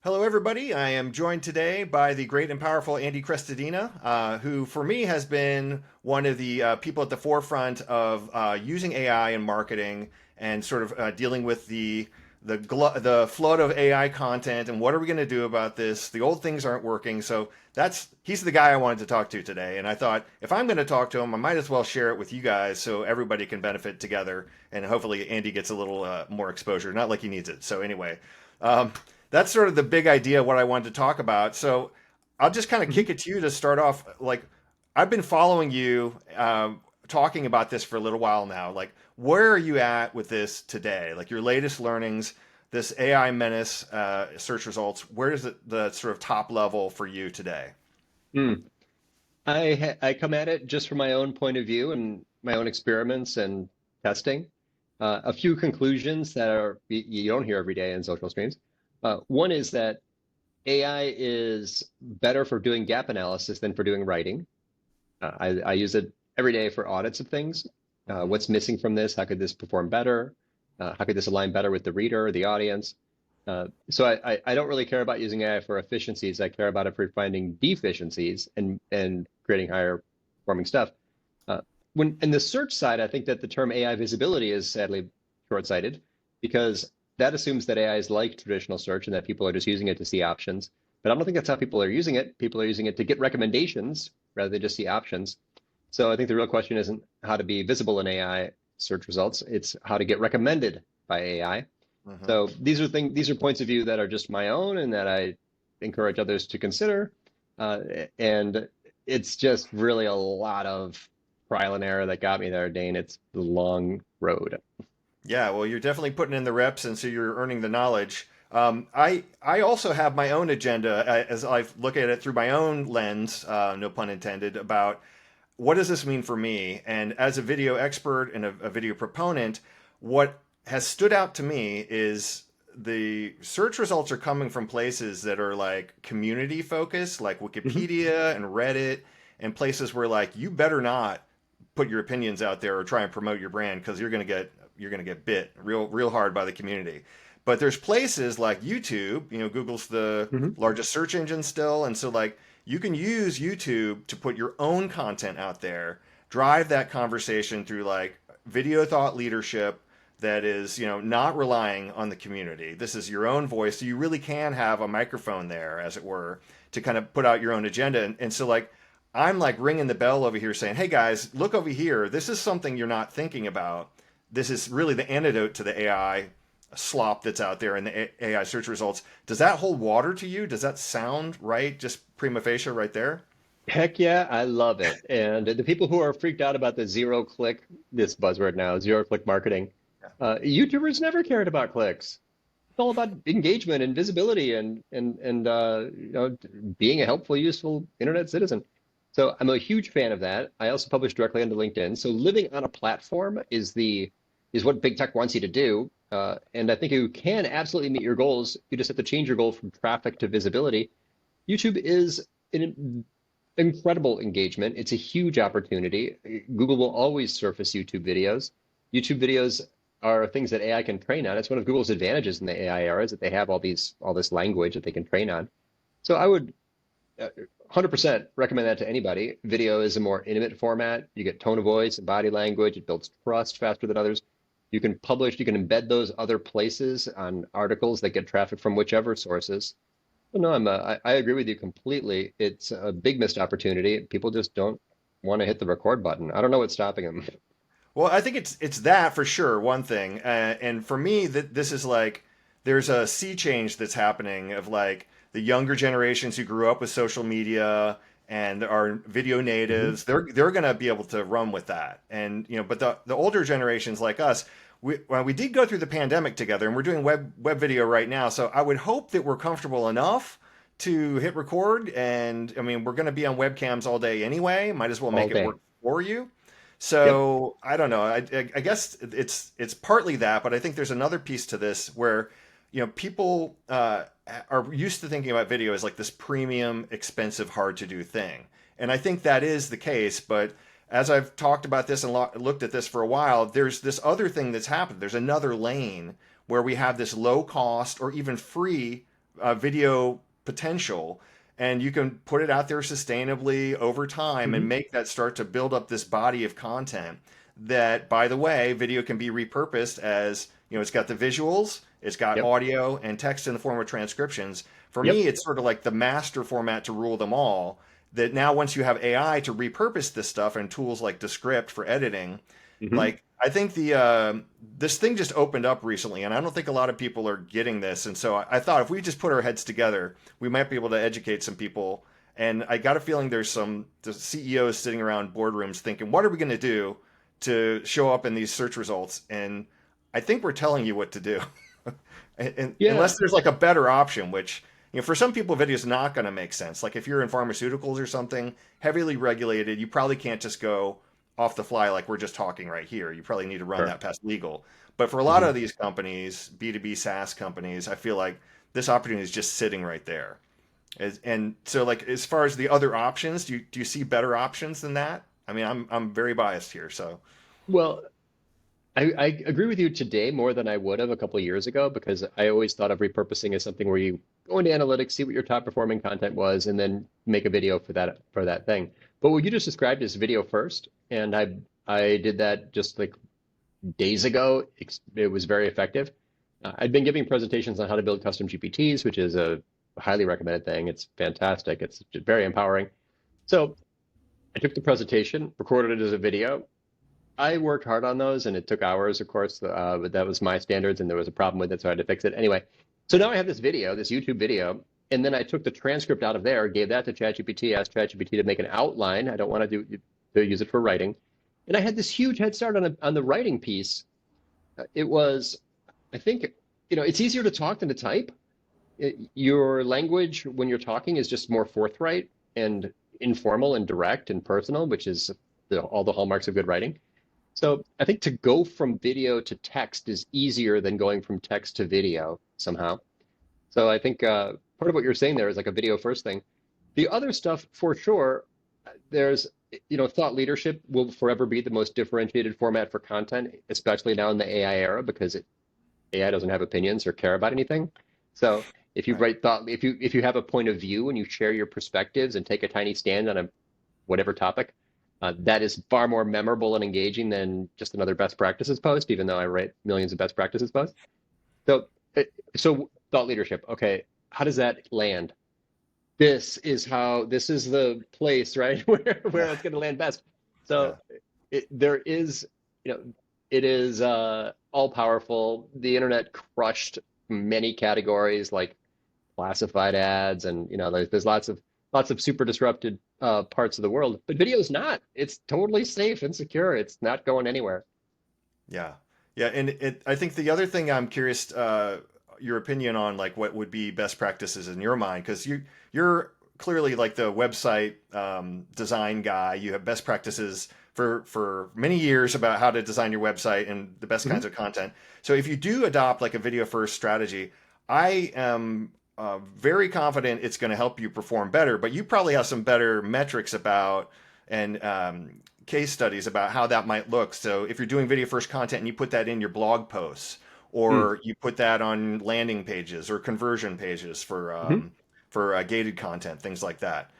Hello, everybody. I am joined today by the great and powerful Andy Crestodina, who, for me, has been one of the people at the forefront of using AI in marketing and sort of dealing with the flood of AI content and what are we going to do about this? The old things aren't working, so that's he's the guy I wanted to talk to today. And I thought if I'm going to talk to him, I might as well share it with you guys so everybody can benefit together, and hopefully Andy gets a little more exposure. Not like he needs it. So anyway. Um, that's sort of the big idea of what I wanted to talk about. So I'll just kind of Mhm. kick it to you to start off. Like, I've been following you, talking about this for a little while now. Like, where are you at with this today? Like, your latest learnings, this AI menace, search results. Where is it the sort of top level for you today? Mm. I come at it just from my own point of view and my own experiments and testing. A few conclusions that you don't hear every day in social streams. One is that AI is better for doing gap analysis than for doing writing. I use it every day for audits of things. Hmm. What's missing from this? How could this perform better? How could this align better with the reader or the audience? So I don't really care about using AI for efficiencies. I care about it for finding deficiencies and creating higher performing stuff. When in the search side, I think that the term AI visibility is sadly short-sighted because that assumes that AI is like traditional search and that people are just using it to see options. But I don't think that's how people are using it. People are using it to get recommendations rather than just see options. So I think the real question isn't how to be visible in AI search results. It's how to get recommended by AI. Hmm. So these are points of view that are just my own and that I encourage others to consider. Uh, and it's just really a lot of trial and error that got me there, Dane. It's a long road. Yeah, well, you're definitely putting in the reps, and so you're earning the knowledge. I also have my own agenda as I look at it through my own lens, no pun intended, about what does this mean for me? And as a video expert and a video proponent, what has stood out to me is the search results are coming from places that are like community focused, like Mhm. Wikipedia and Reddit, and places where like you better not put your opinions out there or try and promote your brand because you're gonna get bit real hard by the community. But there's places like YouTube. Google's the Mhm. largest search engine still, and so like you can use YouTube to put your own content out there, drive that conversation through like video thought leadership that is, not relying on the community. This is your own voice. So you really can have a microphone there, as it were, to kind of put out your own agenda. And so like I'm like ringing the bell over here saying, hey guys, look over here. This is something you're not thinking about. This is really the antidote to the AI slop that's out there in the AI search results. Does that hold water to you? Does that sound right? Just prima facie right there? Heck yeah, I love it. And the people who are freaked out about the zero click, this buzzword now, zero click marketing, YouTubers never cared about clicks. It's all about engagement and visibility and being a helpful, useful internet citizen. So I'm a huge fan of that. I also publish directly onto LinkedIn. So living on a platform is what big tech wants you to do. And I think you can absolutely meet your goals. You just have to change your goal from traffic to visibility. YouTube is an incredible engagement. It's a huge opportunity. Google will always surface YouTube videos. YouTube videos are things that AI can train on. It's one of Google's advantages in the AI era is that they have all this language that they can train on. So I would 100% recommend that to anybody. Video is a more intimate format. You get tone of voice and body language. It builds trust faster than others. You can embed those other places on articles that get traffic from whichever sources. Well, no, I agree with you completely. It's a big missed opportunity. People just don't want to hit the record button. I don't know what's stopping them. Well, I think it's that for sure. One thing, and for me, that this is like there's a sea change that's happening of like the younger generations who grew up with social media and are video Mhm. natives. They're going to be able to run with that, and but the older generations like us. We did go through the pandemic together, and we're doing web video right now. So I would hope that we're comfortable enough to hit record. And I mean, we're going to be on webcams all day anyway. Might as well All make it day. work for you. Yep. So I don't know. I guess it's partly that, but I think there's another piece to this where people are used to thinking about video as like this premium, expensive, hard to do thing, and I think that is the case. But as I've talked about this and looked at this for a while, there's this other thing that's happened. There's another lane where we have this low cost or even free video potential, and you can put it out there sustainably over time and Hmm. make that start to build up this body of content that, by the way, video can be repurposed as, it's got the visuals, it's got Yep. audio and text in the form of transcriptions. For me, Yep. it's sort of like the master format to rule them all. That now, once you have AI to repurpose this stuff and tools like Descript for editing, Hmm. like I think the this thing just opened up recently, and I don't think a lot of people are getting this. And so I thought if we just put our heads together, we might be able to educate some people. And I got a feeling there's some the CEOs sitting around boardrooms thinking, what are we going to do to show up in these search results? And I think we're telling you what to do. And Yeah. unless there's like a better option, which for some people, video is not going to make sense. Like if you're in pharmaceuticals or something heavily regulated, you probably can't just go off the fly like we're just talking right here. You probably need to run Sure. that past legal. But for a lot Hmm. of these companies, B2B SaaS companies, I feel like this opportunity is just sitting right there. And so, like, as far as the other options, do you see better options than that? I mean, I'm very biased here, so Well, I agree with you today more than I would have a couple of years ago because I always thought of repurposing as something where you go into analytics, see what your top performing content was, and then make a video for that thing. But what you just described is video first, and I did that just like days ago. It was very effective. I'd been giving presentations on how to build custom GPTs, which is a highly recommended thing. It's fantastic. It's very empowering. So I took the presentation, recorded it as a video, I worked hard on those and it took hours, of course, but that was my standards and there was a problem with it, so I had to fix it. Anyway, so now I have this video, this YouTube video, and then I took the transcript out of there, gave that to ChatGPT, asked ChatGPT to make an outline. I don't want to use it for writing. And I had this huge head start on the writing piece. It was, I think, it's easier to talk than to type. Your language when you're talking is just more forthright and informal and direct and personal, which is all the hallmarks of good writing. So I think to go from video to text is easier than going from text to video somehow. So I think part of what you're saying there is like a video first thing. The other stuff, for sure, there's, thought leadership will forever be the most differentiated format for content, especially now in the AI era, because AI doesn't have opinions or care about anything. So if you right. write thought, if you have a point of view and you share your perspectives and take a tiny stand on a whatever topic, that is far more memorable and engaging than just another best practices post, even though I write millions of best practices posts. So, so thought leadership. Okay, how does that land? This is the place, right, where Yeah, it's going to land best. yeah, So there is, you know, it is all powerful. The internet crushed many categories like classified ads, and there's lots of super disrupted parts of the world. But video is not. It's totally safe and secure. It's not going anywhere. yeah, yeah. And I think the other thing I'm curious your opinion on, like what would be best practices in your mind, because you're clearly like the website design guy. You have best practices for many years about how to design your website and the best Hmm. kinds of content. So if you do adopt like a video first strategy, I am very confident it's going to help you perform better. But you probably have some better metrics about and case studies about how that might look. So if you're doing video first content and you put that in your blog posts, Mm. or you put that on landing pages or conversion pages Hmm. for gated content, things like that.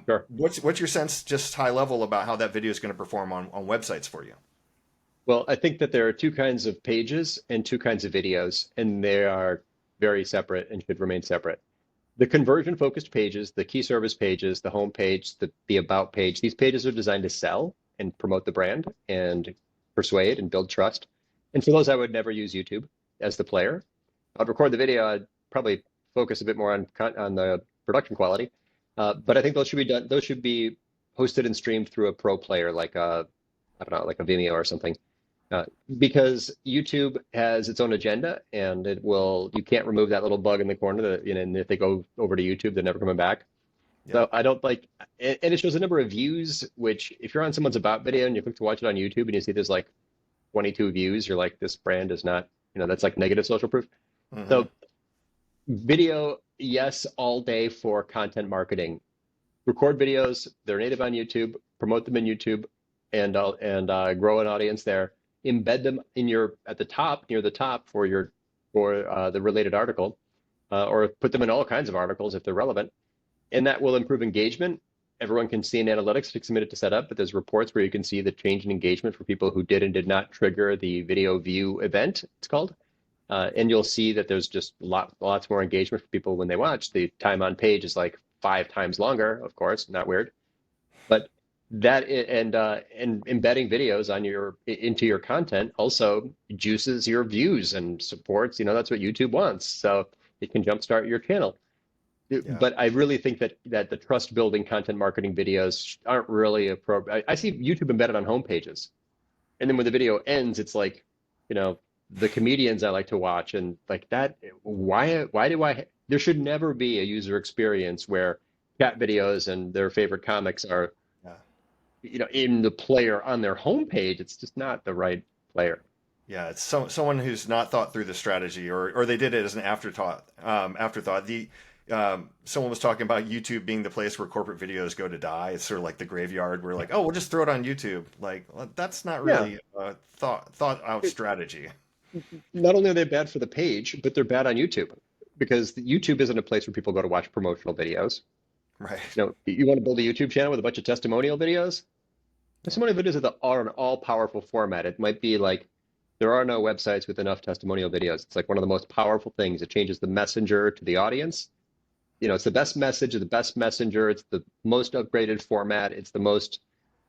Sure. What's your sense, just high level, about how that video is going to perform on websites for you? Well, I think that there are two kinds of pages and two kinds of videos, and they are very separate and should remain separate. The conversion focused pages, the key service pages, the home page, the about page, these pages are designed to sell and promote the brand and persuade and build trust. And for those, I would never use YouTube as the player. I'd record the video. I'd probably focus a bit more on the production quality. But I think those should be done. Those should be hosted and streamed through a pro player like I don't know, like a Vimeo or something. Uh, because YouTube has its own agenda and you can't remove that little bug in the corner that, and if they go over to YouTube, they're never coming back. Yep. So I don't like, and it shows a number of views, which if you're on someone's about video and you click to watch it on YouTube and you see there's like 22 views, you're like, this brand is not, that's like negative social proof. Hmm. So video, yes, all day for content marketing. Record videos, they're native on YouTube, promote them in YouTube, and grow an audience there. Embed them in at the top, near the top for the related article. or put them in all kinds of articles if they're relevant. And that will improve engagement. Everyone can see in analytics, it takes a minute to set up, but there's reports where you can see the change in engagement for people who did and did not trigger the video view event, it's called. And you'll see that there's just lots more engagement for people when they watch. The time on page is like 5 times longer, of course, not weird. But that and embedding videos on into your content also juices your views and supports, that's what YouTube wants. So it can jumpstart your channel. Yeah. But I really think that the trust building content marketing videos aren't really appropriate. I see YouTube embedded on homepages. And then when the video ends, it's like, the comedians I like to watch and like that. Why do there should never be a user experience where cat videos and their favorite comics are, Yeah. In the player on their homepage. It's just not the right player. Yeah, it's someone who's not thought through the strategy, or they did it as an afterthought. Afterthought. Someone was talking about YouTube being the place where corporate videos go to die. It's sort of like the graveyard where like, oh, we'll just throw it on YouTube. Like, well, that's not Yeah. really a thought out strategy. Not only are they bad for the page, but they're bad on YouTube because YouTube isn't a place where people go to watch promotional videos. Right. You want to build a YouTube channel with a bunch of testimonial videos? Testimonial videos are an all-powerful format. It might be like there are no websites with enough testimonial videos. It's like one of the most powerful things. It changes the messenger to the audience. It's the best message, the best messenger. It's the most upgraded format. It's the most,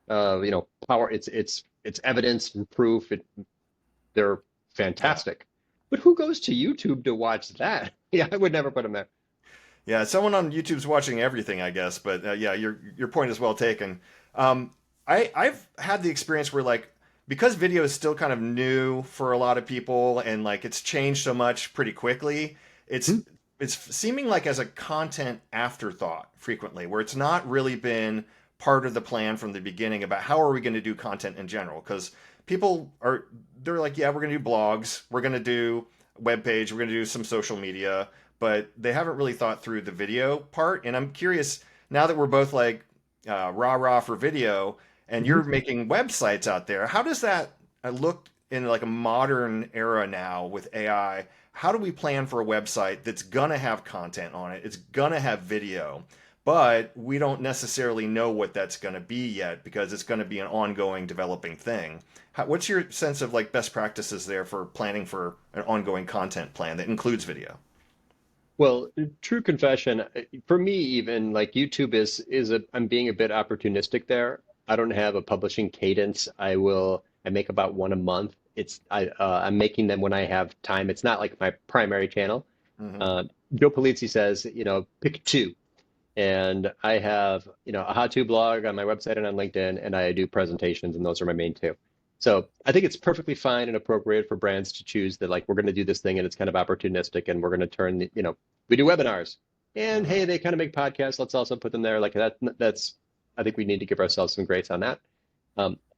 power. It's evidence and proof. They're Yeah. fantastic. But who goes to YouTube to watch that? Yeah, I would never put them there. Yeah, someone on YouTube's watching everything, I guess. But yeah, your point is well taken. I've had the experience where like because video is still kind of new for a lot of people and like it's changed so much pretty quickly, Hmm? it's seeming like as a content afterthought frequently, where it's not really been part of the plan from the beginning about how are we going to do content in general. Because they're like, yeah, we're going to do blogs, we're going to do web page, we're going to do some social media, but they haven't really thought through the video part. And I'm curious now that we're both like rah for video, and Hmm. you're making websites out there. How does that look in like a modern era now with AI? How do we plan for a website that's gonna have content on it? It's gonna have video, but we don't necessarily know what that's gonna be yet because it's gonna be an ongoing developing thing. What's your sense of like best practices there for planning for an ongoing content plan that includes video? Well, true confession, for me even like YouTube I'm being a bit opportunistic there. I don't have a publishing cadence. I make about one a month. I'm making them when I have time. It's not like my primary channel. Hmm. Uh, Joe Palizzi says, pick two. And I have, a how-to blog on my website and on LinkedIn, and I do presentations, and those are my main two. So I think it's perfectly fine and appropriate for brands to choose that, like, we're going to do this thing and it's kind of opportunistic, and we're going to turn, we do webinars. And Hmm. hey, they kind of make podcasts. Let's also put them there. Like I think we need to give ourselves some grace on that.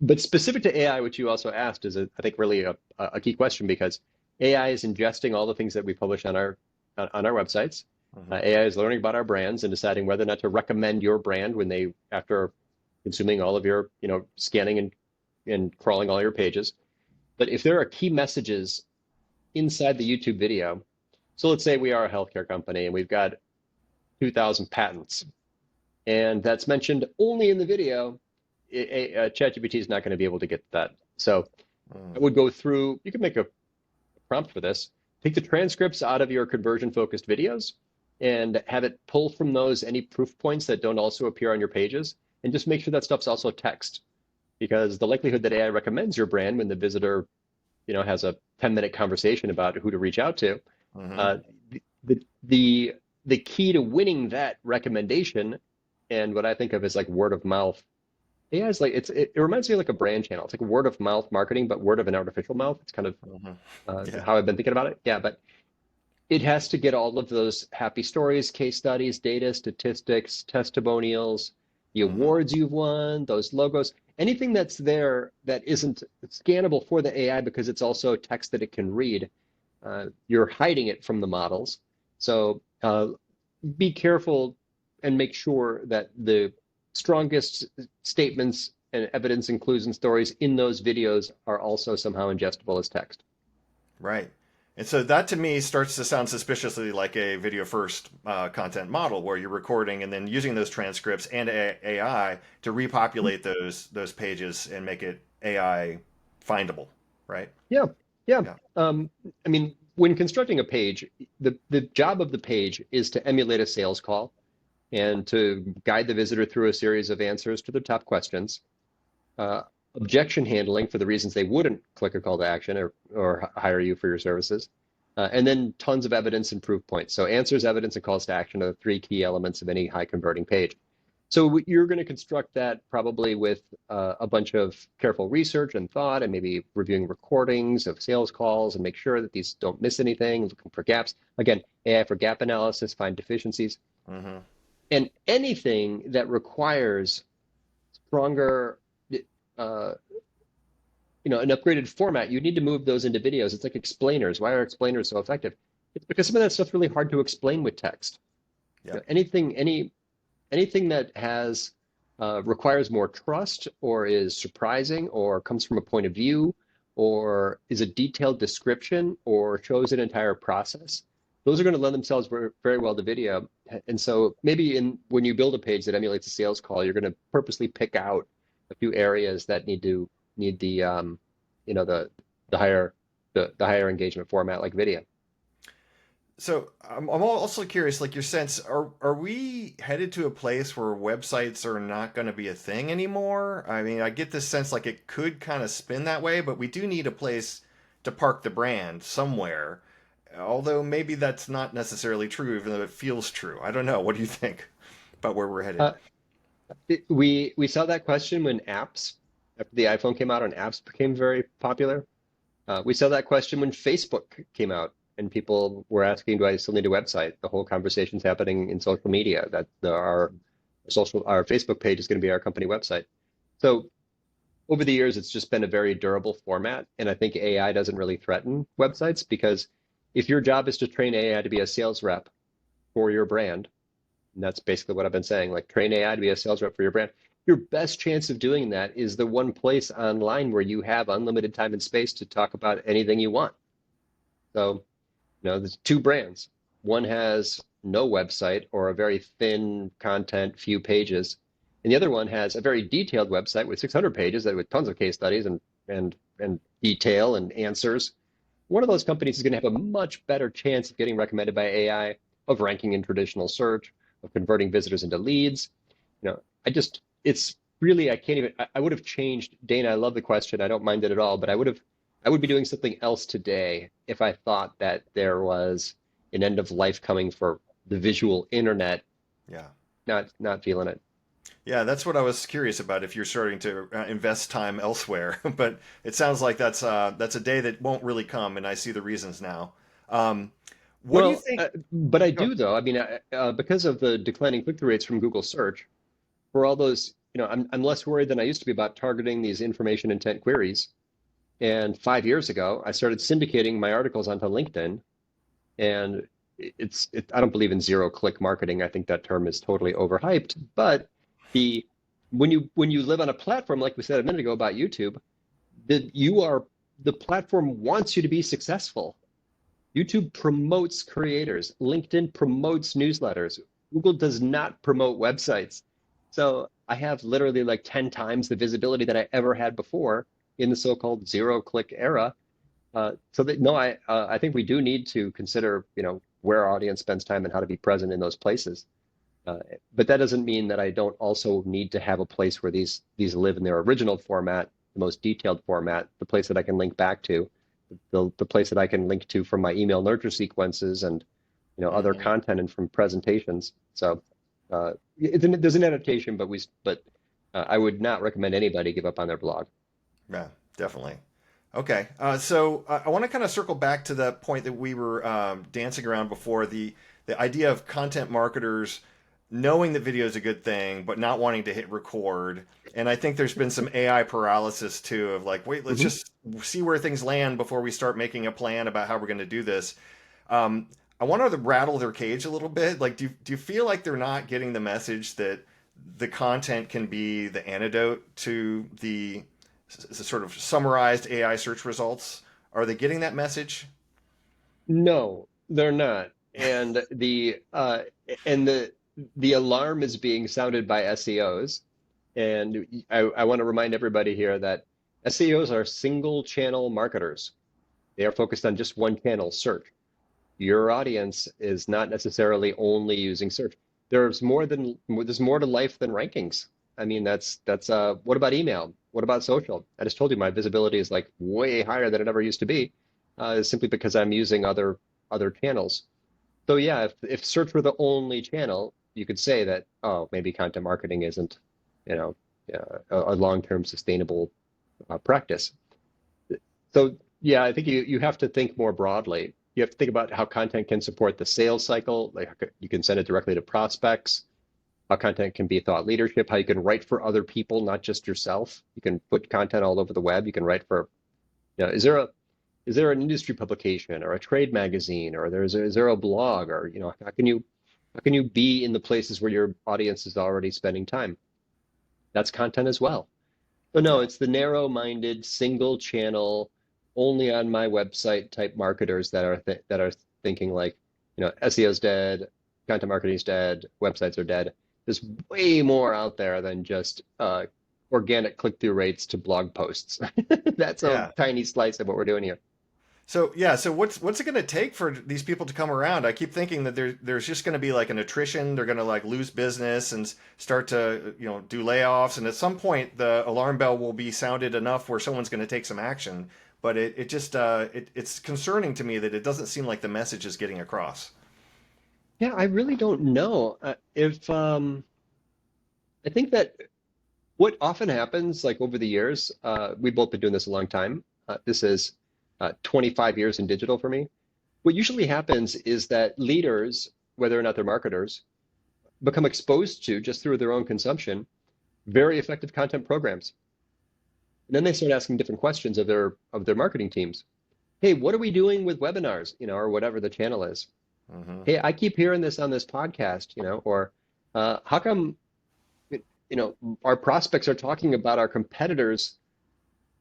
But specific to AI, which you also asked, I think, really a key question because AI is ingesting all the things that we publish on our websites. Hmm. AI is learning about our brands and deciding whether or not to recommend your brand after consuming all of your, scanning and crawling all your pages. But if there are key messages inside the YouTube video, so let's say we are a healthcare company and we've got 2,000 patents, and that's mentioned only in the video, ChatGPT is not going to be able to get that. So I would go through, you could make a prompt for this. Take the transcripts out of your conversion focused videos and have it pull from those any proof points that don't also appear on your pages and just make sure that stuff's also text because the likelihood that AI recommends your brand when the visitor, has a 10-minute conversation about who to reach out to, Hmm. uh, the, the, the key to winning that recommendation and what I think of as like word of mouth. AI is like it reminds me of like a brand channel. It's like word of mouth marketing, but word of an artificial mouth. It's kind of Hmm. Yeah. how I've been thinking about it. Yeah, but it has to get all of those happy stories, case studies, data, statistics, testimonials, the Hmm. awards you've won, those logos, anything that's there that isn't scannable for the AI because it's also text that it can read. You're hiding it from the models. So be careful and make sure that the strongest statements and evidence and clues and stories in those videos are also somehow ingestible as text. Right. And so that to me starts to sound suspiciously like a video first content model where you're recording and then using those transcripts and AI to repopulate those pages and make it AI findable, right? Yeah, yeah. Yeah. I mean, when constructing a page, the job of the page is to emulate a sales call and to guide the visitor through a series of answers to their top questions. Uh, Objection handling for the reasons they wouldn't click a call to action or hire you for your services. And then tons of evidence and proof points. So answers, evidence, and calls to action are the three key elements of any high converting page. So you're going to construct that probably with a bunch of careful research and thought, and maybe reviewing recordings of sales calls and make sure that these don't miss anything, looking for gaps. Again, AI for gap analysis, find deficiencies, Mm-hmm. and anything that requires stronger, uh, an upgraded format. You need to move those into videos. It's like explainers. Why are explainers so effective? It's because some of that stuff's really hard to explain with text. Yeah. Anything that has requires more trust or is surprising or comes from a point of view or is a detailed description or shows an entire process, those are going to lend themselves very, very well to video. And so maybe when you build a page that emulates a sales call, you're going to purposely pick out a few areas that need the higher the higher engagement format like video. So I'm also curious, like your sense, are we headed to a place where websites are not going to be a thing anymore? I mean, I get this sense like it could kind of spin that way, but we do need a place to park the brand somewhere. Although maybe that's not necessarily true, even though it feels true. I don't know. What do you think about where we're headed? Uh, we saw that question when apps, after the iPhone came out and apps became very popular. We saw that question when Facebook came out and people were asking, do I still need a website? The whole conversation's happening in social media that our Facebook page is going to be our company website. So over the years, it's just been a very durable format. And I think AI doesn't really threaten websites because if your job is to train AI to be a sales rep for your brand, and that's basically what I've been saying, like train AI to be a sales rep for your brand. Your best chance of doing that is the one place online where you have unlimited time and space to talk about anything you want. So, there's two brands. One has no website or a very thin content, few pages, and the other one has a very detailed website with 600 pages that with tons of case studies and detail and answers. One of those companies is going to have a much better chance of getting recommended by AI, of ranking in traditional search, of converting visitors into leads. It's really, I can't even, I would have changed, Dana, I love the question. I don't mind it at all, but I would be doing something else today if I thought that there was an end of life coming for the visual internet. Yeah. Not feeling it. Yeah, that's what I was curious about if you're starting to invest time elsewhere. But it sounds like that's a day that won't really come, and I see the reasons now. What do you Well, think? but I Go do though. I mean, because of the declining click-through rates from Google search, for all those, I'm less worried than I used to be about targeting these information intent queries. And 5 years ago, I started syndicating my articles onto LinkedIn. And I don't believe in zero-click marketing. I think that term is totally overhyped. But the when you live on a platform, like we said a minute ago about YouTube, the platform wants you to be successful. YouTube promotes creators. LinkedIn promotes newsletters. Google does not promote websites. So I have literally like 10 times the visibility that I ever had before in the so-called zero-click era. So that no, I think we do need to consider, where our audience spends time and how to be present in those places. But that doesn't mean that I don't also need to have a place where these live in their original format, the most detailed format, the place that I can link back to, the place that I can link to from my email nurture sequences and other Mhm. content and from presentations. So there's an adaptation, but I would not recommend anybody give up on their blog. Yeah, definitely. Okay, so I want to kind of circle back to that point that we were dancing around before the idea of content marketers knowing that video is a good thing, but not wanting to hit record. And I think there's been some AI paralysis too of like, wait, let's Mhm. just see where things land before we start making a plan about how we're going to do this. I want to rattle their cage a little bit. Like, do you feel like they're not getting the message that the content can be the antidote to the sort of summarized AI search results? Are they getting that message? No, they're not. And the alarm is being sounded by SEOs. And I want to remind everybody here that SEOs are single channel marketers. They are focused on just one channel, search. Your audience is not necessarily only using search. There's more to life than rankings. I mean, that's what about email? What about social? I just told you my visibility is like way higher than it ever used to be, simply because I'm using other channels. So yeah, if search were the only channel, you could say that, oh, maybe content marketing isn't, you know, a long-term sustainable practice. So yeah, I think you have to think more broadly. You have to think about how content can support the sales cycle. Like you can send it directly to prospects, how content can be thought leadership, how you can write for other people, not just yourself. You can put content all over the web. You can write for, is there an industry publication or a trade magazine or is there a blog or how can you be in the places where your audience is already spending time? That's content as well. So no, Yeah. it's the narrow-minded, single channel, only on my website type marketers that are thinking like, SEO's dead, content marketing's dead, websites are dead. There's way more out there than just organic click-through rates to blog posts. That's a Yeah. tiny slice of what we're doing here. So yeah, so what's it going to take for these people to come around? I keep thinking that there's just going to be like an attrition. They're going to like lose business and start to do layoffs. And at some point, the alarm bell will be sounded enough where someone's going to take some action. But it just it's concerning to me that it doesn't seem like the message is getting across. Yeah, I really don't know if I think that what often happens, like over the years, we've both been doing this a long time. This is 25 years in digital for me. What usually happens is that leaders, whether or not they're marketers, become exposed to, just through their own consumption, very effective content programs. And then they start asking different questions of their marketing teams. Hey, what are we doing with webinars, or whatever the channel is? Hmm. Hey, I keep hearing this on this podcast, or how come, our prospects are talking about our competitors'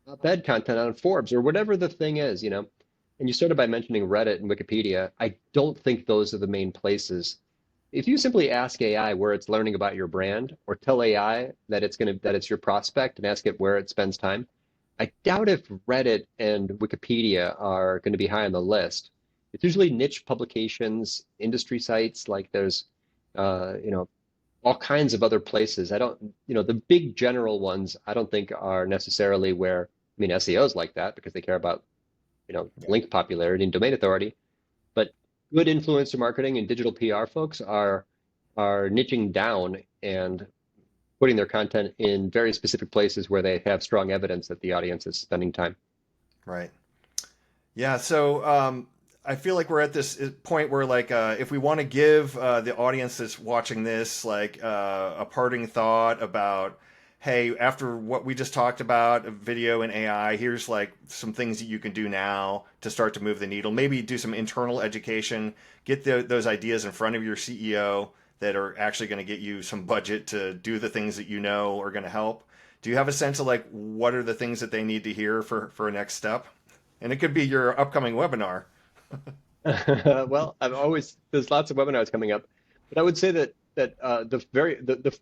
op-ed content on Forbes or whatever the thing is. And you started by mentioning Reddit and Wikipedia. I don't think those are the main places. If you simply ask AI where it's learning about your brand, or tell AI that it's your prospect and ask it where it spends time, I doubt if Reddit and Wikipedia are going to be high on the list. It's usually niche publications, industry sites, like there's all kinds of other places. I don't, the big general ones, I don't think are necessarily where, I mean, SEOs like that because they care about, Yeah. link popularity and domain authority. But good influencer marketing and digital PR folks are niching down and putting their content in very specific places where they have strong evidence that the audience is spending time. Right. Yeah. So I feel like we're at this point where, like, if we want to give the audience that's watching this, like, a parting thought about, hey, after what we just talked about, video and AI, here's like some things that you can do now to start to move the needle. Maybe do some internal education, get those ideas in front of your CEO that are actually going to get you some budget to do the things that you know are going to help. Do you have a sense of like what are the things that they need to hear for a next step? And it could be your upcoming webinar. Well, there's lots of webinars coming up, but I would say that the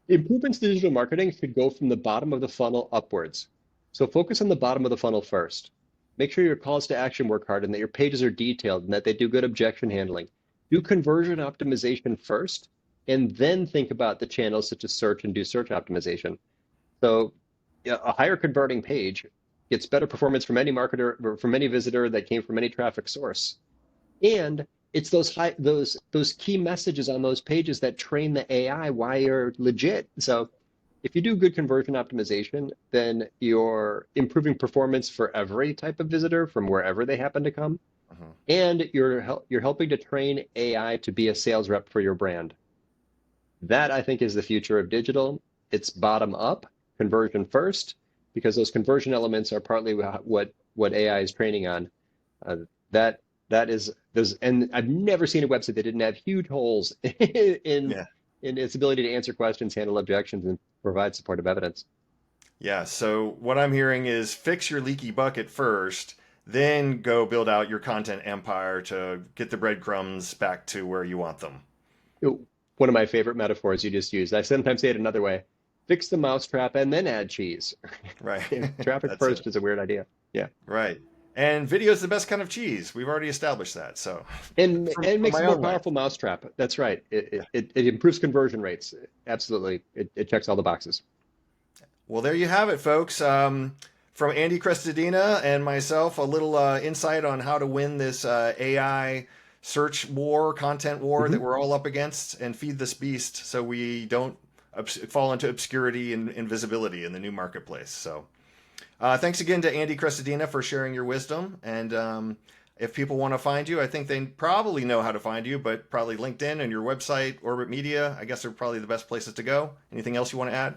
improvements to digital marketing should go from the bottom of the funnel upwards. So focus on the bottom of the funnel first. Make sure your calls to action work hard and that your pages are detailed and that they do good objection handling. Do conversion optimization first, and then think about the channels such as search and do search optimization. So yeah, a higher converting page gets better performance from any marketer or from any visitor that came from any traffic source. And it's those key messages on those pages that train the AI why you're legit. So if you do good conversion optimization, then you're improving performance for every type of visitor from wherever they happen to come, Mhm. and you're helping to train AI to be a sales rep for your brand. That I think is the future of digital. It's bottom up, conversion first, because those conversion elements are partly what AI is training on. Uh, that that is and I've never seen a website that didn't have huge holes in Yeah. in its ability to answer questions, handle objections, and provide supportive evidence. Yeah. So what I'm hearing is fix your leaky bucket first, then go build out your content empire to get the breadcrumbs back to where you want them. One of my favorite metaphors you just used. I sometimes say it another way. Fix the mousetrap and then add cheese. Right. Traffic That's it. first is a weird idea. Yeah. Right. And video is the best kind of cheese. We've already established that. So, And it from makes my a more own life. powerful mousetrap. That's right. Yeah. It improves conversion rates. Absolutely. It checks all the boxes. Well, there you have it, folks. From Andy Crestodina and myself, a little insight on how to win this AI search war, content war that Mhm. we're all up against, and feed this beast so we don't fall into obscurity and invisibility in the new marketplace. So, thanks again to Andy Crestodina for sharing your wisdom. And if people want to find you, I think they probably know how to find you, but probably LinkedIn and your website, Orbit Media, I guess are probably the best places to go. Anything else you want to add?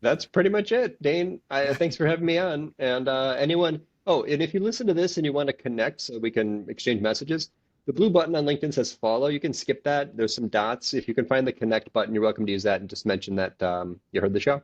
That's pretty much it, Dane. Yeah. Thanks for having me on. And anyone, oh, and if you listen to this and you want to connect so we can exchange messages, the blue button on LinkedIn says follow. You can skip that. There's some dots. If you can find the connect button, you're welcome to use that and just mention that you heard the show.